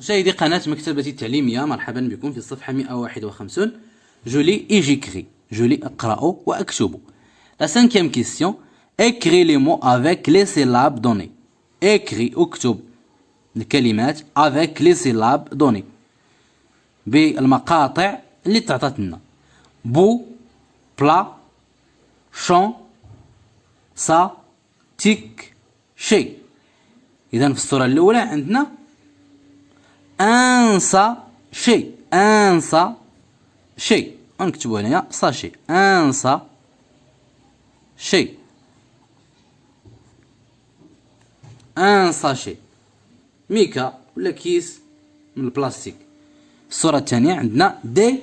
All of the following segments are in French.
مشاهدي قناة مكتبة التعليمية، مرحبا بكم في الصفحة 151. Je lis et j'écris. Je lis أقرأ وأكتب. La cinquième question. Écris les mots avec les syllabes données. Écris اكتب الكلمات avec les syllabes données. بالمقاطع اللي تعطت لنا. بو، بلا، شون، سا، تيك، شي. إذا في الصورة الأولى عندنا انسى شيء، انسى شيء، نكتبو هنايا ساشي، انسى شيء، انسى شيء، ميكا ولا كيس من البلاستيك. في الصورة الثانية عندنا دي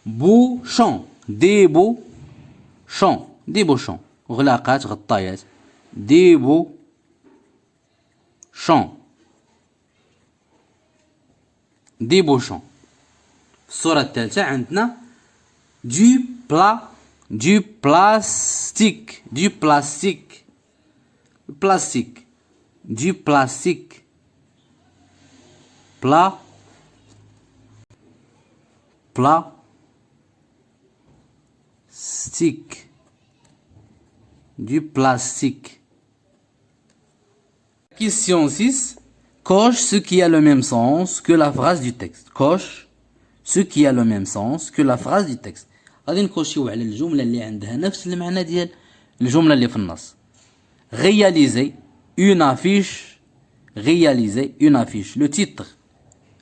بوشون، دي بوشون، دي بوشون، غلاقات، غطايات، دي بوشون، دي بوشون. في الصورة الثالثة عندنا دو بلاستيك، دو بلاستيك، البلاستيك، دو بلاستيك، ستيك، du plastique. Question 6. Coche ce qui a le même sens que la phrase du texte. Coche ce qui a le même sens que la phrase du texte. غادي نكوشيو على الجملة اللي عندها نفس المعنى ديال الجملة اللي في النص. Réaliser une affiche. Réaliser une affiche. Le titre.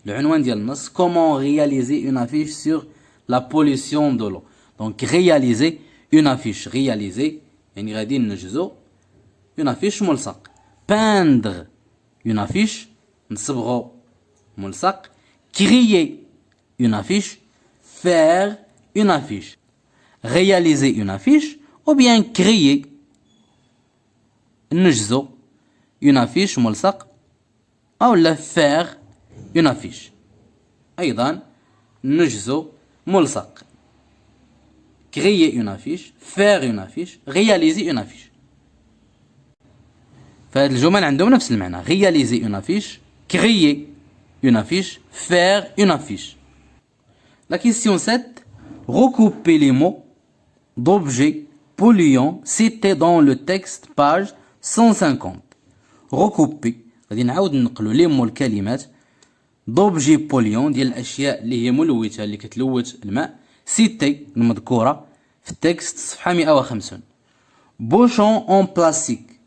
العنوان ديال النص. Comment réaliser une affiche sur la pollution de l'eau. Donc réaliser une affiche. Réaliser يعني غادي ننجزو une affiche ملصق. Peindre une affiche نصبغو ملصق. Créer une affiche. Faire une affiche. Réaliser une affiche ou bien créer ننجزو une affiche ملصق أو لا faire une affiche. أيضا ننجزو ملصق. Créer une affiche, faire une affiche, réaliser une affiche. فهاد الجمل عندهم نفس المعنى. Réaliser une affiche, créer une affiche, faire une affiche. La question 7. Recouper les mots d'objets polluants cités dans le texte page 150. Recouper. غادي نعاود ننقلو لي مو الكلمات d'objets polluants ديال الأشياء اللي هي ملوثة اللي كتلوث الماء. سيتي المذكورة في التكست صفحة 150. بوشون اون بلاستيك.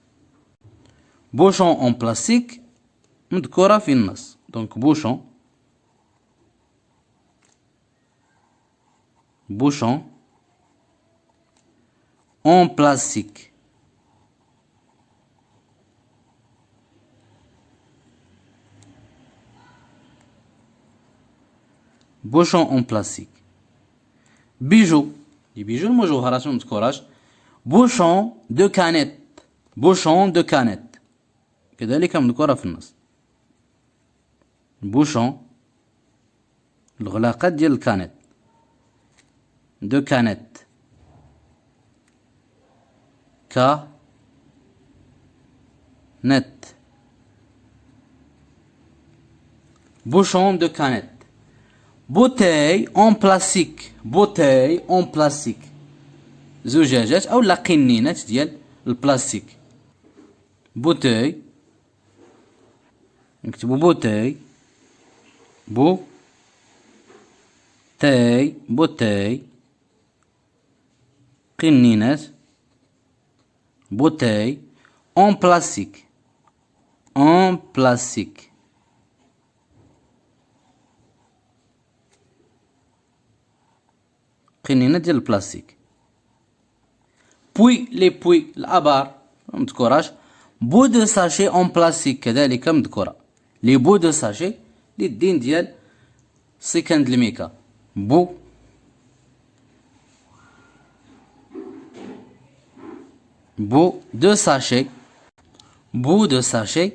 بوشون اون بلاستيك مذكورة في النص. دونك بوشون، بوشون اون بلاستيك. بوشون اون بلاستيك. بيجو، les bijoux المجوهرات المذكورات. بوشون دو كانيت، بوشون دو كانيت كذلك مذكورة في النص. بوشون الغلاقات ديال الكانيت. دو كانيت، نت، بوشون دو كانيت. بوتاي اون بلاستيك، بوتاي اون بلاستيك زجاجات او لا قنينات ديال البلاستيك. بوتاي نكتبو بوتاي، بوتاي، بوتاي، قنينات، بوتاي اون بلاستيك، اون بلاستيك. قنينة ديال البلاستيك. بوي، لي بوي الابار مذكوراش. بو دو ساشي اون بلاستيك كذلك مذكورة. لي بو دو ساشي للدين ديال سيكاند الميكا. بو، بو دو ساشي، بو دو ساشي،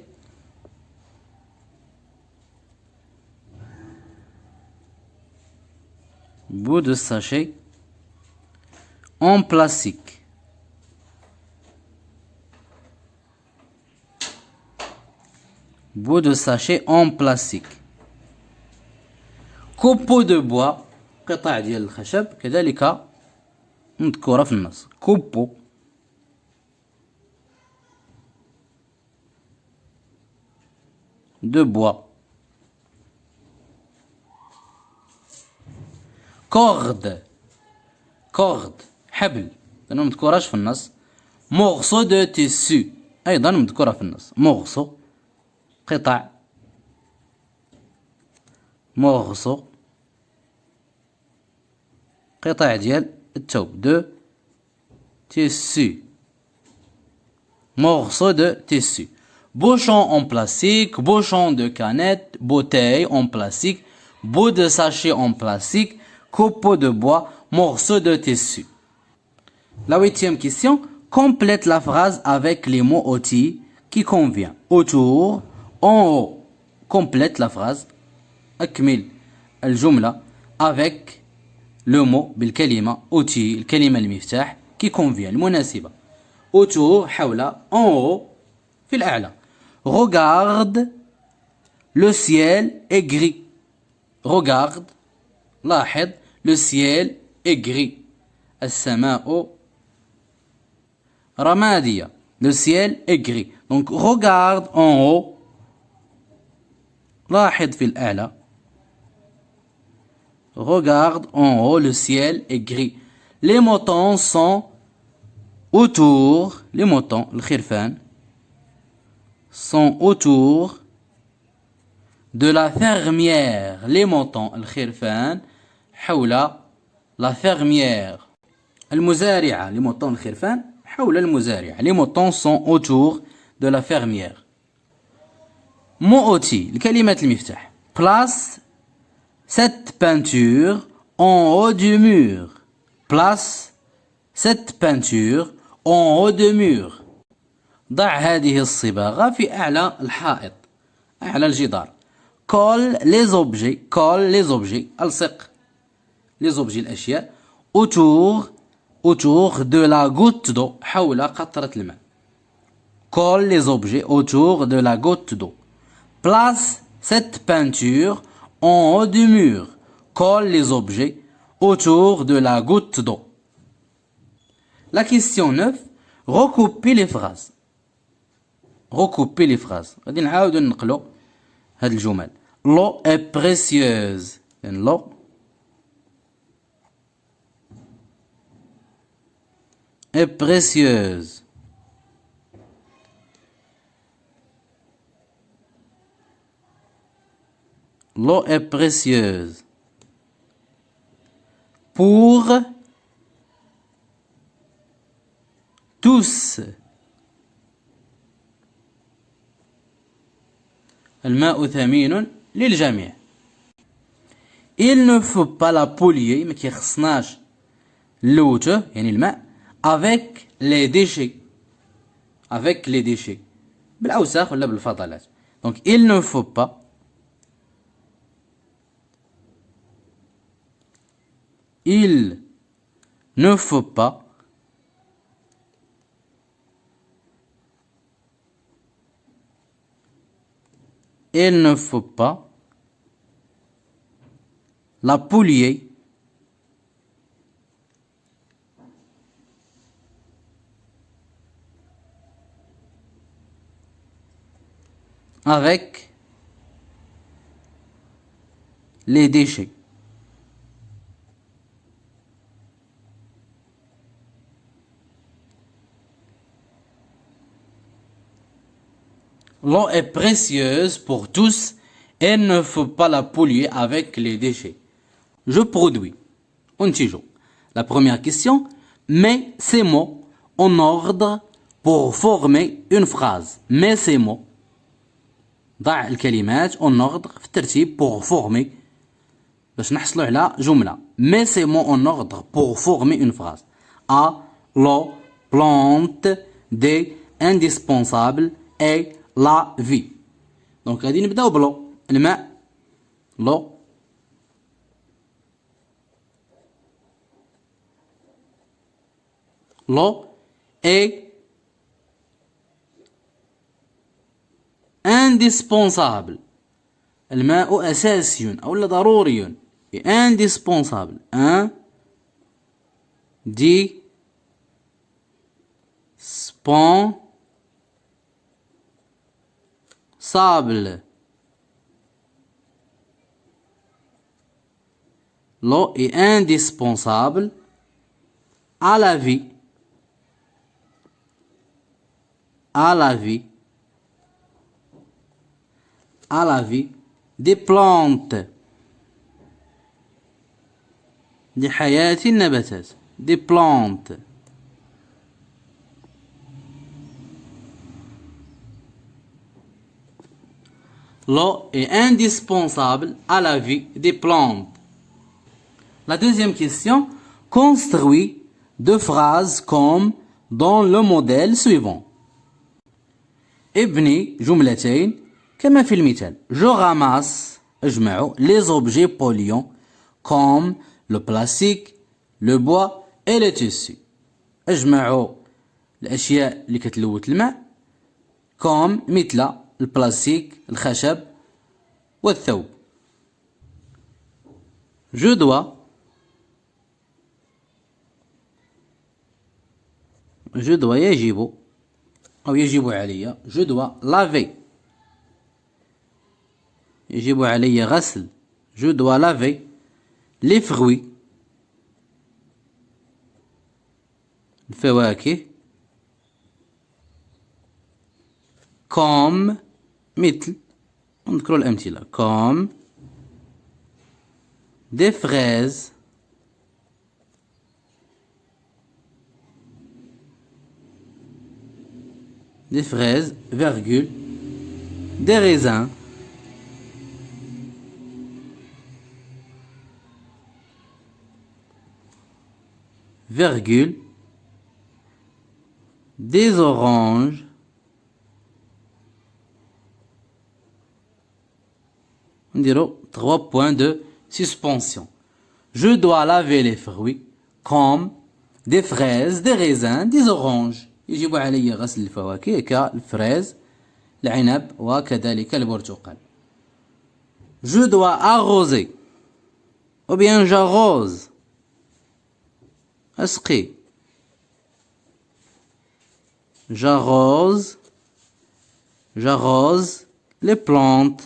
بو دو ساشي en plastique. Bout de sachet en plastique. كوبو دو بوا قطع ديال الخشب كذلك مذكورة في النص. كوبو دو بوا. كورد حبل لأنه مذكوراش في النص. مورسو دو تيسو أيضا مذكورة في النص. مورسو قطع. مورسو قطع ديال الثوب. دو تيسو. morceau de tissu. Bouchon en plastique, bouchon de canette, bouteille en plastique, bout de sachet en plastique, copeau de bois, morceau de tissu. La 8e question, complète la phrase avec les mots outils qui convient. Autour, en haut. Complète la phrase. أكمل الجملة avec le mot بالكلمة outil الكلمة المفتاح qui convient المناسبة. autour حول en haut في الأعلى. regarde le ciel est gris. regarde لاحظ le ciel est gris. السماء رمادية. le ciel est gris. donc regarde en haut لاحظ في الأعلى. regarde en haut le ciel est gris. les moutons sont autour. les moutons الخرفان sont autour de la fermière. les moutons الخرفان حول la fermière. المزارعة. les moutons الخرفان حول المزارعة. les moutons sont autour de la fermière. mot outil الكلمات المفتاح. place cette peinture en haut du mur. place cette peinture en haut du mur. ضع هذه الصباغة في أعلى الحائط أعلى الجدار. colle les objets. colle les objets ألصق les objets الأشياء autour de la goutte d'eau حول قطرة الماء. colle les objets autour de la goutte d'eau. place cette peinture en haut du mur. colle les objets autour de la goutte d'eau. La question 9. recoupez les phrases. recoupez les phrases. غادي نعاودو نقلو هاد الجمل. l'eau est précieuse. l'eau est précieuse. l'eau est précieuse. pour tous. الماء ثمين للجميع. il ne faut pas la polluer ما كيخصناش نلوثه يعني الماء avec les déchets. avec les déchets بالأوساخ ولا بالفضلات. donc il ne faut pas il ne faut pas il ne faut pas la polluer avec les déchets. L'eau est précieuse pour tous et il ne faut pas la polluer avec les déchets. Je produis. أنتج. La première question. Mets ces mots en ordre pour former une phrase. Mets ces mots. ضع الكلمات en ordre في الترتيب pour former باش نحصلوا على جملة. Mets ces mots en ordre pour former une phrase. A. L'eau. Plante. D. Indispensable. Et la vie. donc غادي نبداو بلو. الماء. لو. l'eau est indispensable. الماء أساسي أو ضروري. est indispensable. Indispensable. L'eau est indispensable à la vie. À la vie. À la vie des plantes. لحياة النباتات. Des plantes. L'eau est indispensable à la vie des plantes. La deuxième question, construit deux phrases comme dans le modèle suivant. ابني جملتين كما في المثال. Je ramasse أجمع les objets polluants comme le plastique, le bois et le tissu. أجمع الأشياء اللي كتلوث الماء comme مثل البلاستيك الخشب والثوب. Je dois يجب أو يجب علي. Je dois laver. يجب علي غسل. Je dois laver les fruits. الفواكه comme مثل نذكر الأمثلة comme des fraises, virgule, des raisins, virgule, des oranges, on dirait 3 points de suspension. Je dois laver les fruits comme des fraises, des raisins, des oranges. يجب علي غسل الفواكه كالفريز العنب وكذلك البرتقال. Je dois arroser ou bien j'arrose. أسقي. J'arrose les plantes.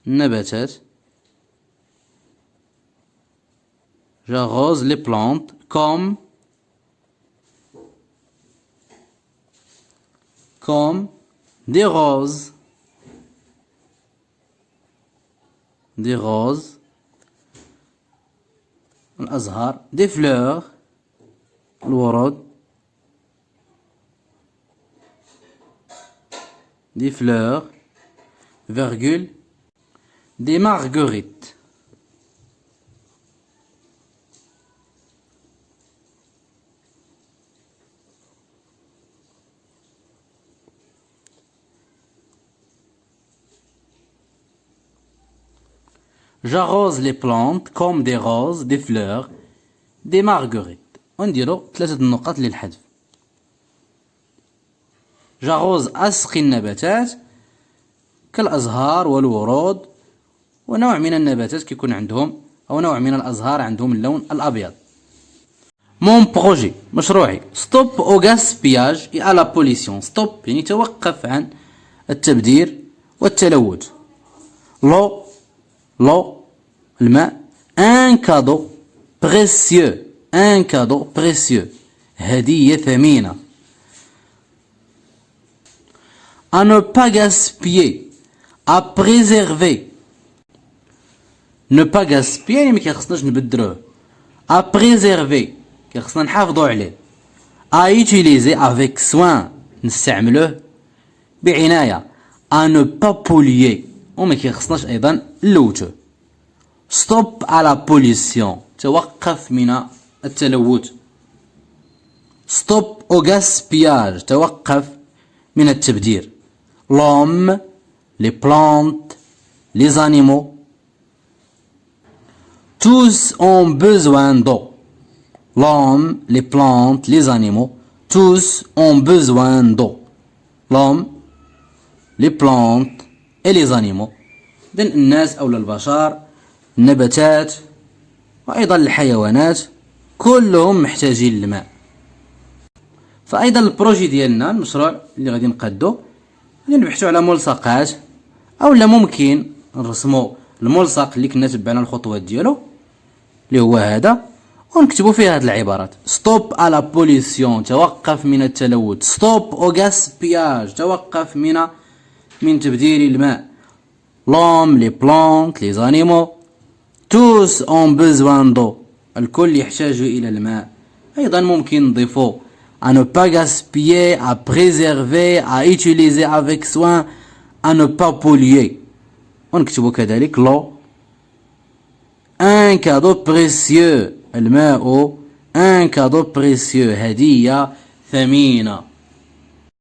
النباتات. J'arrose les plantes comme des roses. Des roses. الأزهار. Des fleurs. الورود. Des fleurs. Virgule. Des marguerites. J'arrose les plantes comme des roses, des fleurs, des marguerites. ونديرو 3 النقط للحذف. j'arrose أسقي النباتات كالأزهار والورود ونوع من النباتات كيكون عندهم أو نوع من الأزهار عندهم اللون الأبيض. Mon projet مشروعي stop au gaspillage et à la pollution. stop يعني توقف عن التبذير والتلوث. l'eau الماء un cadeau précieux هدية ثمينة. à ne pas gaspiller à préserver. ne pas gaspiller يعني ما كيخصناش نبدروه. à préserver كيخصنا نحافظوا عليه. à utiliser avec soin نستعملوه بعناية. à ne pas polluer وما كيخصناش أيضا نلوثوه. stop à la pollution توقف من التلوث. stop au gaspillage توقف من التبذير. l'homme les plantes les animaux tous ont besoin d'eau. l'homme les plantes les animaux tous ont besoin d'eau. l'homme les plantes et les animaux. الناس أو البشر النباتات وأيضا الحيوانات كلهم محتاجين الماء. فأيضا البروجي ديالنا، المشروع اللي غادي نقادو، غادي نبحثو على ملصقات، أولا ممكن نرسمو الملصق اللي كنا تبعنا الخطوات ديالو اللي هو هذا، ونكتبو فيه هاد العبارات: ستوب على بوليسيون، توقف من التلوث. ستوب او غاسبياج، توقف من تبذير الماء. لوم، لي بلانت، لي زانيمو، توس اون بوزوان دو، الكل يحتاج الى الماء. ايضا ممكن نضيفو à ne pas gaspiller, à préserver, à utiliser avec soin, à ne pas polluer. ونكتبو كذلك لو، un cadeau précieux، الماء un cadeau précieux، هدية ثمينة.